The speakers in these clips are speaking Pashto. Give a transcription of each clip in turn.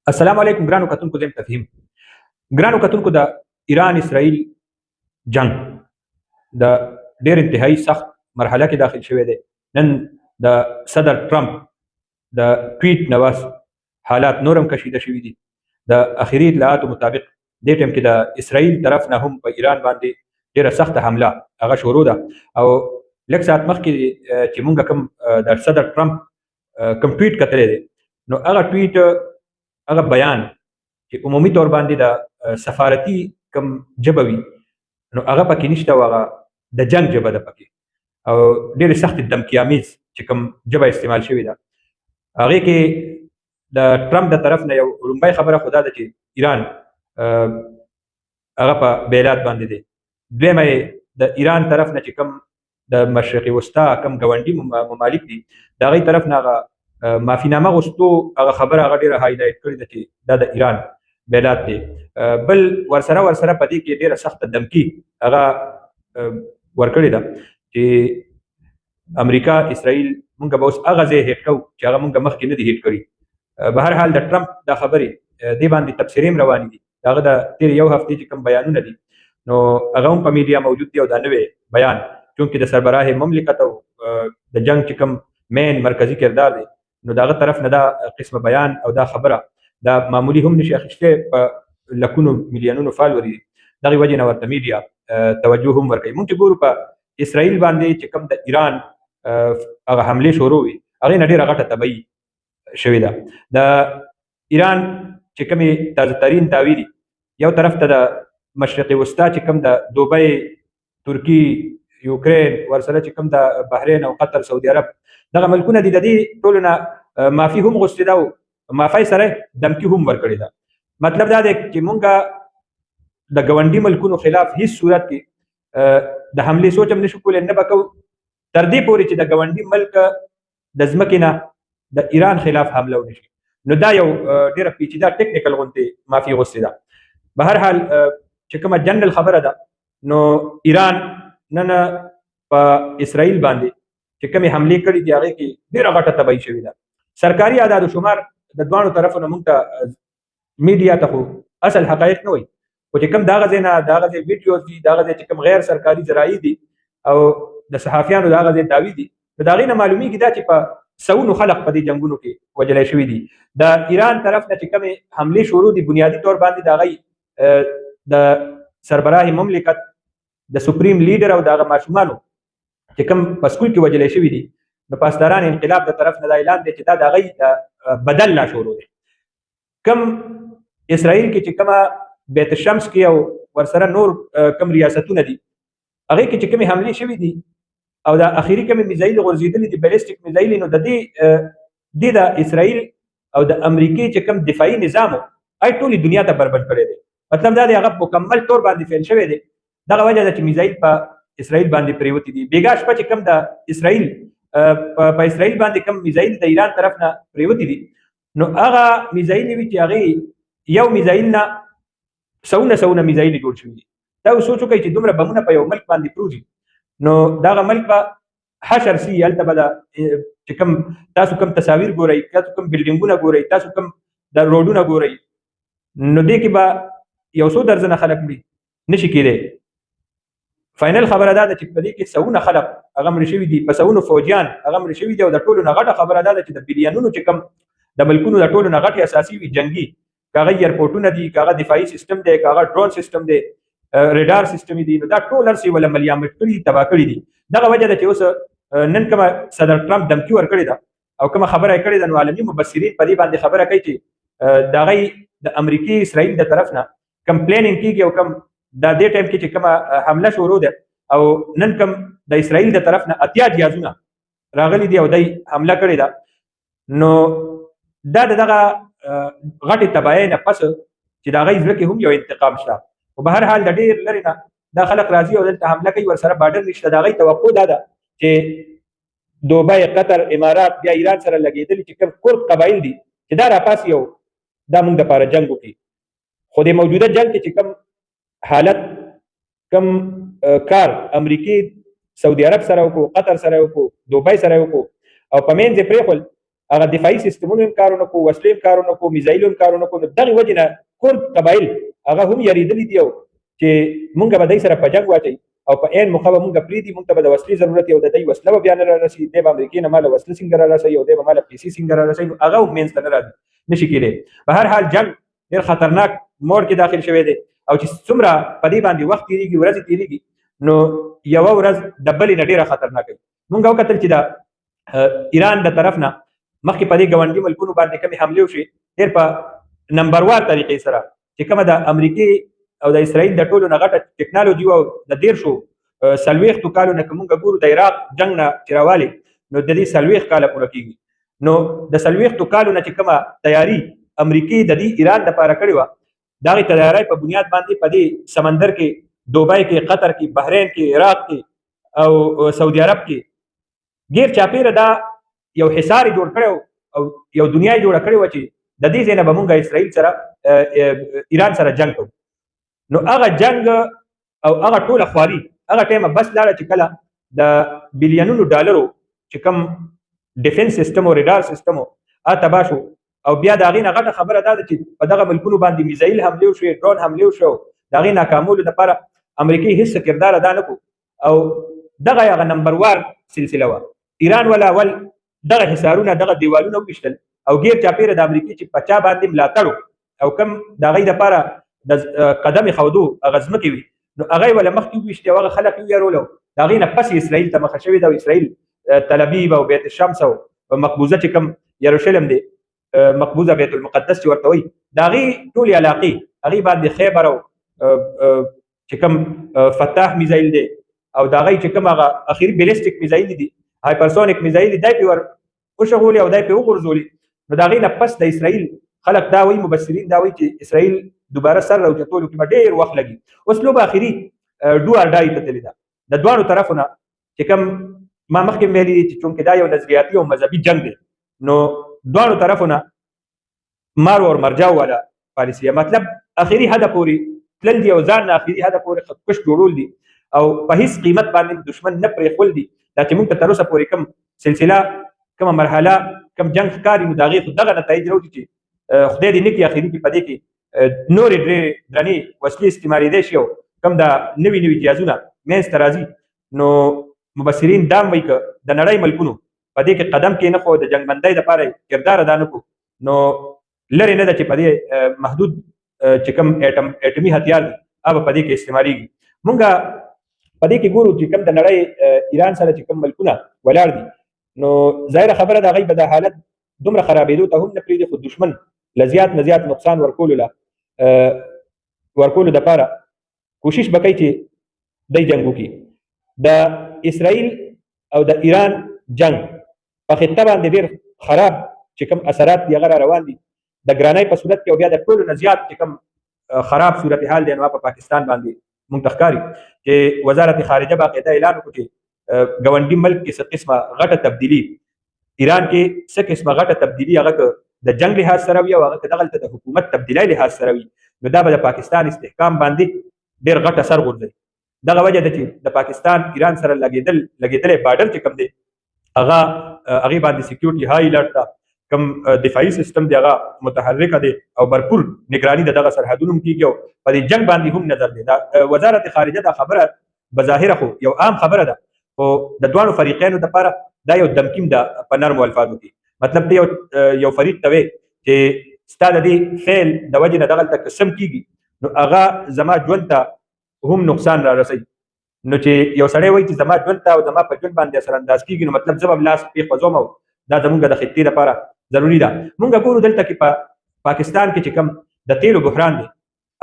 السلام علیکم ګرانو کتونکو زم تفهیم ګرانو کتونکو د ایران اسرائیل جنگ د ډېر انتهایی سخت مرحله کې داخل شوی دی. نن د صدر ټرمپ د ټویټ نواز حالات نورم کشیده شوي دي. د اخیری اطلاعاتو مطابق دې ټیم کې د اسرائیل طرف نه هم په ایران باندې ډېره سخته حمله هغه شروع ده او لږ ساعت مخکې چې مونږ کوم د صدر ټرمپ کوم ټویټ کتلی دی نو هغه ټویټ هغه بیان چې عمومي طور باندې د سفارتي کم ژبه وي نو هغه پکې نشته او هغه د جنگ ژبه ده پکې او ډېرې سختې دمکیامیز چې کوم ژبه استعمال شوې ده هغې کې د ټرمپ د طرف نه یو لومړی خبره خو دا ده چې ایران هغه په بیلات باندې دی. دویمه د ایران طرف نه چې کوم د مشرق وسطا کوم ګاونډي ممالک دي د هغې طرف نه هغه معافینامه غوښتو هغه خبره هغه ډېره هایلایټ کړې ده چې دا د ایران بیلات دی. بل ورسره په دې کې ډېره سخته دمکي هغه ورکړې ده چې امریکا اسرائیل مونږ به اوس هغه ځای هیټ کوو چې هغه مونږ مخکې نه دي هیټ کړي. به هر حال د ټرمپ دا خبرې دې باندې تبصرې هم روانې دي. د هغه د تېرې یو هفتې چې کوم بیانونه دي نو هغه هم په میډیا موجود دي او دا نوی بیان چونکې د سربراه مملکت او د جنگ چې کوم مین مرکزي کردار دی نو دغه طرف نه دا قسمه بیان او دا خبره دا معمولی هم نشي اخیستی په لکونو میلیونونو فالوري دغه وجه نه ورته میډیا توجه هم ورکوي. مونږ چې ګورو په اسرائیل باندې چې کوم د ایران هغه حملې شروع وي هغې نه ډېره غټه تبعي شوې ده. د ایران چې کومې تازه ترین دعوې دي یو طرف ته د مشرق وسطا چې کوم د دوبۍ ترکي یوکرین ورسره چې کوم د بحرین او قطر سعودي عرب دغه ملکونه دي د دې ټولو نه معافي هم غوښتې ده او معافۍ سره دمکي هم ورکړې ده. مطلب دا دی چې مونږ د ګاونډي ملکونو خلاف هیڅ صورت کې د حملې سوچ هم نشو کولی نه به کوو تر دې پورې چې د ګاونډي ملک د ځمکې نه د ایران خلاف حمله ونه شي. نو دا یو ډېره پیچیده ټیکنیکل غوندې معافي غوښتې ده. به هر حال چې کومه جنرال خبره ده نو ایران نن په اسرائیل باندې چې کومې حملې کړي دي هغې کې ډېره غټه تباهي شوې ده. سرکاري اعداد و شمار د دواړو طرفو نه موږ ته میډیا ته خو اصل حقایق نه وایي خو چې کوم دغه ځای نه دغه ځای ویډیوز دي دغه ځای چې کوم غیر سرکاري ذرایع دي او د صحافیانو دغه ځای دعوی دي نو د هغې نه معلومیږي دا چې په سوونو خلق په دې جنګونو کې وژلی شوي دي. د ایران طرف نه چې کومې حملې شروع دي بنیادي طور باندې د هغوی د سربراه مملکت د سپریم لیډر او دغه ماشومانو چې کوم په سکول کې وژلی شوي دي نو پاسداران انقلاب د طرف نه دا اعلان دی چې دا د هغوی بدل لا شروع دی. کوم اسرائیل کې چې کومه بیت الشمس کې او ورسره نور کوم ریاستونه دي هغې کې چې کومې حملې شوي دي او د اخري کومې میزایل غورځېدلي دي بیلسټیک میزایل نو د دې د اسرائیل او د امریکې چې کوم دفاعي نظام هغه ټولې دنیا ته بربند کړی دی. مطلب دا دی هغه مکمل طور باندې فیل شوی دی. دغه وجه ده چې میزایل په اسرائیل باندې پریوتي دي. بیګا شپه چې کوم د اسرائیل په اسرائیل باندې کوم میزایل د ایران طرف نه پریوتي دي نو هغه میزایل وي چې هغې یو میزایل نه سوونه میزایل جوړ شوي دي. دا سوچ وکړئ چې دومره بمونه په یو ملک باندې پروزي نو دغه ملک به حشر سي هلته به چې کوم تاسو کوم تصاویر ګورئ تاسو کوم بلډینګونه ګورئ تاسو کوم د روډونه ګورئ نو دې کې به یو څو درځنه خلک مړي نشي کېدی. فاینل خبره دا ده چې په دې کې سوونه خلک هغه مړه شوي دي په سوونو فوجیان هغه مړه شوي دي او د ټولو نه غټه خبره دا ده چې د بلیونونو چې کوم د ملکونو د ټولو نه غټې اساسي وي جنګي که هغه ایرپورټونه دي که هغه دفاعي سیستم دی که هغه ډرون سیستم دی ریډار سیستم دي نو دا ټول هر څه وله ملیامت کړي تباه کړي دي. دغه وجه ده چې اوس نن کومه صدر ټرمپ دمکي ورکړې ده او کومه خبره یې کړې ده نو عالمي مبصرین په دې باندې خبره کوي چې د هغوی د امریکې اسرائیل د طرف نه کوم پلانینګ کېږي او کوم دا دې ټایم کې چې کومه حمله شروع ده او نن کوم د اسرائیل د طرف نه اتیا جهازونه راغلي دي او دی حمله کړې ده نو دا دغه غټې تباهۍ نه پس چې د هغوی زړه کې هم یو انتقام شته. خو به هر حال د ډېر لرې نه دا خلک راځي او دلته حمله کوي ورسره بارډر نشته. د هغوی توقع دا ده چې دوبۍ قطر امارات بیا ایران سره لګېدلي چې کوم کرد قبایل دي چې دا راپاسي او دا موږ دپاره جنګ وکړي. خو د موجوده جنګ کې چې کوم حالت کوم کار امریکې سعودي عرب سره وکړو قطر سره وکړو دوبۍ سره وکړو او په منځ یې پرېښول هغه دفاعي سیستمونو هم کارونه کو، وسلې هم کارونه کو، میزایلو هم کارونه کو. نو دغه وجه نه کورد قبایل هغه هم یریدلی دي چې مونږ به دای سره په جنگ واچي او په عین موقع به مونږ پریدي، مونږ ته به د وسلې ضرورت یو د دې وسله به بیا نه راسي، دی به امریکې نه مال وسله څنګه را راسي او دی به مال پیسې څنګه را راسي، نو هغه مینځ ته نه راځي، نشي کېدی. په هر حال جنگ ډېر خطرناک موړ کې داخل شوی دی او چې څومره په دې باندې وخت تېرېږي ورځې تېرېږي نو یوه ورځ د بلې نه ډېره خطرناکه وي. مونږ وکتل چې د ایران د طرف نه مخکې په دې ګاونډي ملکونو باندې کومې حملې وشوې ډېر په نمبروار طریقې سره چې کومه د امریکې او د اسرائیل د ټولو نه غټه ټکنالوژي او د 40 کالو نه که مونږ ګورو د عراق جنګ نه چې راوالې نو د دې 40 کاله پوره کېږي. نو د 40 کالو نه چې کومه تیاري امریکې د دې ایران دپاره کړې وه د هغې تیارۍ په بنیاد باندې په دې سمندر کې دوبۍ کې، قطر کې، بحرین کې، عراق کې او سعودي عرب کې ګیر چاپیره دا یو حصار یې جوړ کړی او یو دنیا یې جوړه کړې وه چې د دې ځای نه به مونږ اسرائیل سره ایران سره جنګ کوو. نو هغه جنګ او هغه ټوله خواري هغه ټایمه بس لاړه چې کله د بلیونونو ډالرو چې کوم ډیفنس سیستم او ریډار سیستم هغه تباه شو او بیا د هغې نه غټه خبره دا ده چې په دغه ملکونو باندې میزایل حملې وشوې، ډرون حملې وشوې، د هغې ناکامولو دپاره امریکې هېڅ کردار ادا نه کړو او دغه هغه نمبروار سلسله وه. ایران ولا اول دغه حصارونه دغه دیوالونه وویشتل او ګیر چاپیره د امریکې چې په چا باندې ملاتړ او کم د هغې دپاره د قدم ایښودو هغه ځمکې وي نو هغه یې وله مخکې وویشتې او هغه خلک یې ویرولو، د هغې نه پس اسرائیل ته مخه شوې ده او اسرائیل تل ابیب او بیت الشمس او مقبوضه چې کوم یروشلم دی مقبوضه بیت المقدس چې ورته وایي د هغې ټولې علاقې هغې باندې خیبر او چې کوم فتاح میزایل دی او د هغې چې کوم هغه اخري بیلسټیک میزایل دي هایپرسونیک میزایل دی پې ور وشغولې او دی پې وغورځولې. نو د هغې نه پس د اسرائیل خلک دا وایي، مبصرین دا وایي چې اسرائیل دوباره سر راوچتولو کې به ډېر وخت لګي. اوس لوبه اخري ډو اور ډای ته تللې ده د دواړو طرفو نه چې کوم ما مخکې ویلي دي چې چونکې دا یو نظریاتي او مذهبي جنګ دی نو دواړو طرفو نه مارو اور مرجاو والا پالیسي، مطلب اخري حد پورې تلل دي او ځان نه اخري حد پورې خودکش جوړول دي او په هیڅ قیمت باندې دشمن نه پرېښول دي. دا چې موږ ته تر اوسه پورې کوم سلسله کومه مرحله کوم جنګ ښکاري نو د هغې خو دغه نتایج راوځي چې خدای دې نه کړي اخري کې په دې کې نورې ډېرې درنې وسلې استعمالېدی شي او کوم دا نوي نوي جهازونه منځ ته راځي. نو مبصرین دا هم وایي که د نړۍ ملکونو په دې کې قدم کې نه خو د جنګبندۍ دپاره کردار ادا نه کړو نو لرې نه ده چې په دې محدود چې کوم اټمي هتیار دي هغه په دې کې استعمالېږي. مونږ په دې کې ګورو چې کوم د نړۍ ایران سره چې کوم ملکونه ولاړ دي نو ظاهره خبره د هغوی به دا حالت دومره خرابېدو ته هم نه پرېږدي خو دشمن له زیات نه زیات نقصان ورکولو دپاره کوشش به کوي چې دی جنګ وکړي. د اسرائیل او د ایران جنګ په خطه باندې ډېر خراب چې کوم اثرات دي هغه را روان دي د ګرانۍ په صورت کې او بیا د ټولو نه زیات چې کوم خراب صورتحال دی نو په پاکستان باندې مونږ ته ښکاري چې وزارت خارجه باقاعده اعلان وکړو چې ګاونډي ملک کې څه قسمه غټه تبدیلي ایران کې څه قسمه غټه تبدیلي هغه که د جنګ لحاظ سره وي او هغه که دغلته د حکومت تبدیلی لحاظ سره وي نو دا به د پاکستان استحکام باندې ډېر غټ اثر غورځوي. دغه وجه ده چې د پاکستان ایران سره لګېدلی بارډر چې کوم دی هغې باندې سیکیورټي های الرټ ده، کوم دفاعي سیستم دی هغه متحرکه دی او برپور نگراني د دغه سرحدونو هم کېږي او په دې جنګ باندې هم نظر دی. دا وزارت خارجه دا خبره بظاهره خو یو عام خبره ده خو د دواړو فریقینو دپاره دا یو دمکیم ده په نرمو الفاظو کې. مطلب دی یو فریق ته وی چې ستا د دې فعل د وجې نه دغلته که سم کېږي نو هغه زما ژوند ته هم نقصان را رسوي. نو چې یو سړی وایي چې زما ژوند ته او زما په ژوند باندې اثرانداز کېږي نو مطلب زه به لاس پرېښوځوم او دا زمونږ د خطې لپاره ضروري ده. مونږ ګورو دلته کې په پاکستان کې چې کوم د تیلو بحران دی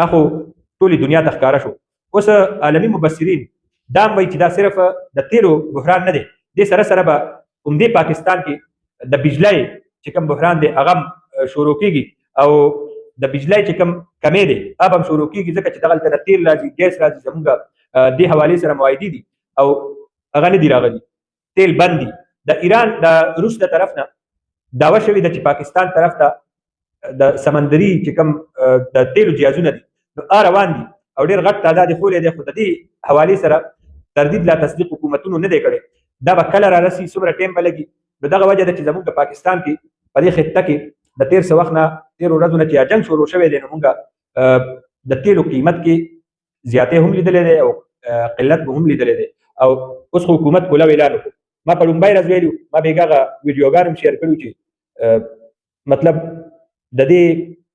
هغه خو ټولې دنیا ته ښکاره شو. اوس عالمي مبصرین دا هم وایي چې دا صرف د تیلو بحران نه دی، دې سره سره به همدې پاکستان کې د بجلۍ چې کوم بحران دی هغه شروع کېږي او د بجلۍ چې کوم کمی دی هغه هم شروع کېږي ځکه چې دغلته نه تیل راځي، ګیس راځي، زمونږ دې حوالې سره معاهدې دي او هغه نه دي راغلي، تیل بند دي. د ایران د روس د طرف نه دعوه شوې ده چې پاکستان طرف ته د سمندري چې کوم د تیلو جهازونه دي نو روان دي او ډېر غټ تعداد یې خولی دی خو د دې حوالې سره تردید لا تصدیق حکومتونو نه دی کړی. دا به کله را رسي څومره ټایم به لګي نو دغه وجه ده چې زموږ په پاکستان کې په دې خطه کې د تیر څه وخت نه تیرو ورځو نه چې جنګ شروع شوی دی نو موږ د تیلو قیمت کې زیاتې هم لیدلې دی او قلت به هم لیدلې دی او اوس حکومت کوله اعلان وکړ. ما په لومړی ورځ ویلي ما به هغه ویډیوګان هم شیر کړي چې مطلب د دې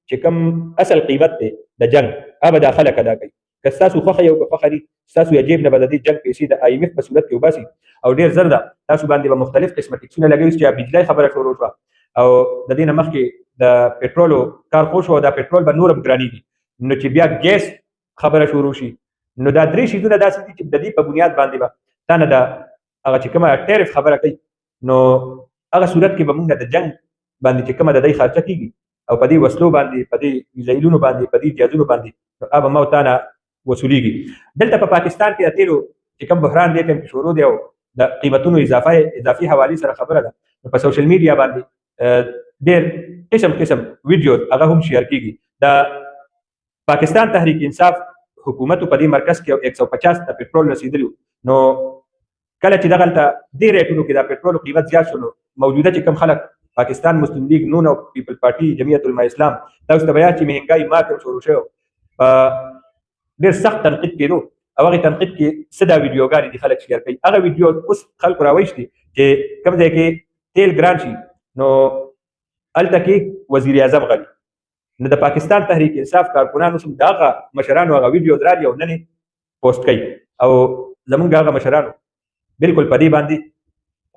چې کوم اصل قیمت دی د جنګ هغه د خلک ادا کوي. که ستاسو خوښه یو که خوښه دي ستاسو یې جیب نه به د دې جنګ پیسې د IMF په صورت کې وباسي او ډېر زر ده تاسو باندې به مختلف قسمه ټکسونه لګوي چې بجلی خبره شروع شوه او د دې نه مخکې د پټرولو کار خو شو د پټرول به نور هم ګرانېږي نو چې بیا ګیس خبره شروع شي نو دا درې شیزونه داسې دي چې د دې په بنیاد باندې به تا نه د هغه چې کومه ټیرف خبره کوي نو هغه صورت کې به موږ د جنګ باندې چې کومه د دې خرچه کېږي او په دې وسلو باندې په دې میزایلونو باندې په دې جهازونو باندې نو هغه به ما او تا نه وصولیږي. دلته په پاکستان کې د تیلو چې کوم بحران دی ټایم شروع دی او د قیمتونو اضافي حوالې سره خبره ده نو په سوشل میډیا باندې ډېر قسم ویډیو هغه هم شیر کېږي. د پاکستان تحریک انصاف حکومت په دې مرکز کې 150 د پټرول رسیدلی نو کله چې دغلته دې ریټونو کې د پټرول قیمت زیات شو نو موجوده چې کوم خلک پاکستان مسلم لیگ نون او پیپل پارټي جمعیت العلماء اسلام تاسو ته بیا چې مهنګای ماته شروع شو ډېر سخت تنقید کېدو او هغې تنقید کې څه دا ویډیوګانې دي خلک شیر کوي. هغه ویډیو اوس خلکو راویشتي چې کوم ځای کې تیل ګران شي نو هلته کې وزیر اعظم غلي نو د پاکستان تحریک انصاف کارکنان اوس هم د هغه مشرانو هغه ویډیو درالي او نن پوسټ کوي او زمونږ هغه مشرانو بالکل په دې باندې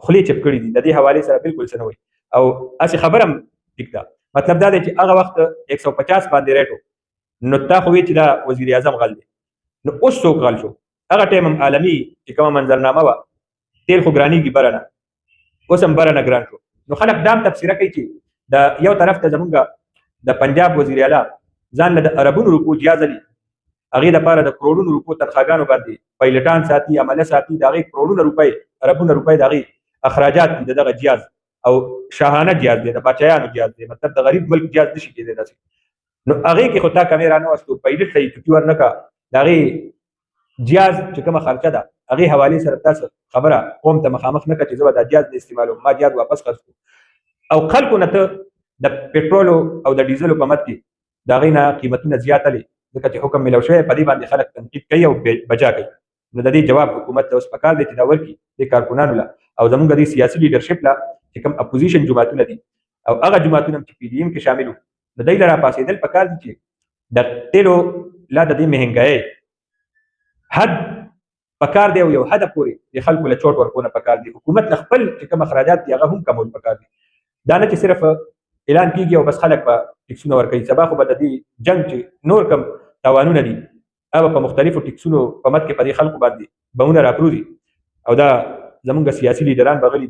خولې چپ کړي دي د دې حوالې سره بالکل څه نه وایي او هسې خبره هم ټیک ده. مطلب دا دی چې هغه وخت 150 باندې ریټ نو تا خو وی چې دا وزیر اعظم غل دی نو اوس څوک غل شو. هغه ټایم هم عالمي چې کومه منظرنامه وه تیل خو ګرانېږي بره نه اوس هم بره نه ګران شو نو خلک دا هم تبصره کوي چې د یو طرف ته زمونږ د پنجاب وزیر اعلی ځان له د اربونو روپو جیاز لي هغې دپاره د کروړونو روپو تنخواګانو باندې پایلټان ساتي عمله ساتي د هغې کروړونه روپۍ اربونه روپۍ د هغې اخراجات دي د دغه جیاز او شاهانه جیاز دی د باچایانو جیاز دی مطلب د غریب ملک جیاز نشي کېدی داسې نو هغې کې خو تا کامیرا نه واستو پایلټ ته یې چوټي ورنکړه د هغې جیاز چې کومه خرچه ده هغې حوالې سره تاسو خبره قوم ته مخامخ نه کړه چې زه به دا جیاز نه استعمالوم ما جیاز واپس خرڅ کړو او خلکو نه ته د پټرولو او د ډیزلو په مد کې د هغې نه قیمتونه زیاتلې ځکه چې حکم میلاو شوی په دې باندې خلک تنقید کوي او بجا کوي نو د دې جواب حکومت ته اوس پکار دی چې دا ورکړي دې کارکنانو له او زموږ د سیاسي لیډرشپ له چې کوم اپوزیشن جماعتونه دي او هغه جماعتونه چې PDM کې شامل وو د دوی له راپاڅېدل پکار دي چې د تیلو لا د دې مهنګایۍ حد پکار دی او یو حد پورې د خلکو له چوټ ورکونه پکار دي. حکومت له خپل چې کوم اخراجات دي هغه هم کمول پکار دي دا نه چې صرف اعلان کېږي او بس خلک به ټکسونه ورکوي سبا خو به د دې جنګ چې نور کم تاوانونه دي هغه په مختلفو ټکسونو په مد کې په دې خلکو باندې بمونه راپروزي او دا زمونږ سیاسي لیډران به غلي